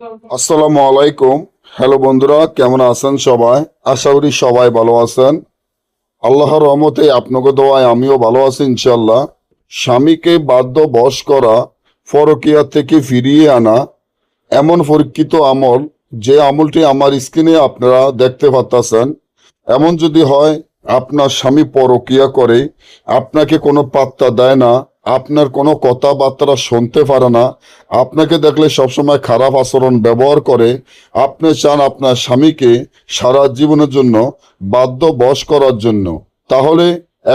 আসসালামু আলাইকুম। হ্যালো বন্ধুরা, কেমন আছেন সবাই? আশা করি সবাই ভালো আছেন। আল্লাহর রহমতে আপনাকে দোয়ায় আমিও ভালো আছি ইনশাল্লাহ। স্বামীকে বাধ্য বশ করা, পরকীয়া থেকে ফিরিয়ে আনা এমন পরীক্ষিত আমল, যে আমলটি আমার স্ক্রিনে আপনারা দেখতে পাচ্ছেন। এমন যদি হয় আপনার স্বামী পরকীয়া করে, আপনাকে কোনো পাত্তা দেয় না, আপনার কোনো কথাবার্তা শুনতে পারে না, আপনাকে দেখলে সবসময় খারাপ আচরণ ব্যবহার করে, আপনি চান আপনার স্বামীকে সারা জীবনের জন্য বাধ্য বশ করার জন্য, তাহলে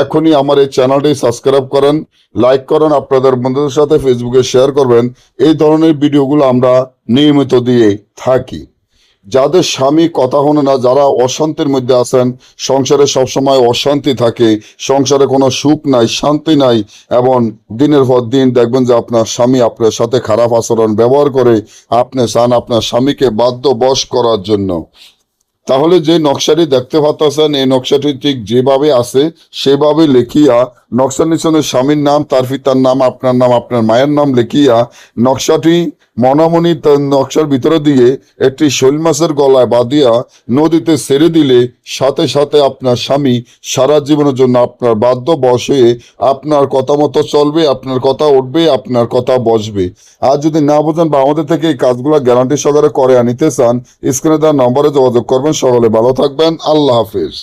এখনই আমার এই চ্যানেলটি সাবস্ক্রাইব করেন, লাইক করেন, আপনাদের বন্ধুদের সাথে ফেসবুকে শেয়ার করবেন। এই ধরনের ভিডিওগুলো আমরা নিয়মিত দিয়ে থাকি। যাদের স্বামী কথা শোনে না, যারা অশান্তির মধ্যে আছেন, সংসারে সবসময় অশান্তি থাকে, সংসারে কোনো সুখ নাই, শান্তি নাই, এবং দিনের পর দিন দেখবেন যে আপনার স্বামী আপনার সাথে খারাপ আচরণ ব্যবহার করে, আপনি চান আপনার স্বামীকে বাধ্য বশ করার জন্য, তাহলে যে নকশাটি দেখতে পাচ্ছেন, এই নকশাটি ঠিক যেভাবে আছে সেভাবে লিখিয়া, নকশার নিচনে স্বামীর নাম, তার পিতার নাম, আপনার মায়ের নাম লিখিয়া নকশাটি মনামনি নকশার ভিতরে দিয়ে একটি শৈল মাছের গলায় বাঁধিয়া নদীতে ছেড়ে দিলে সাথে সাথে আপনার স্বামী সারা জীবনের জন্য আপনার বাধ্য বশ হয়ে আপনার কথা মতো চলবে, আপনার কথা উঠবে, আপনার কথা বসবে। আর যদি না বোঝেন বা আমাদের থেকে এই কাজগুলো গ্যারান্টি সহকারে করে আনিতে চান, স্ক্রিনে দেওয়া নম্বরে যোগাযোগ করবেন। সকলে ভালো থাকবেন। আল্লাহ হাফিজ।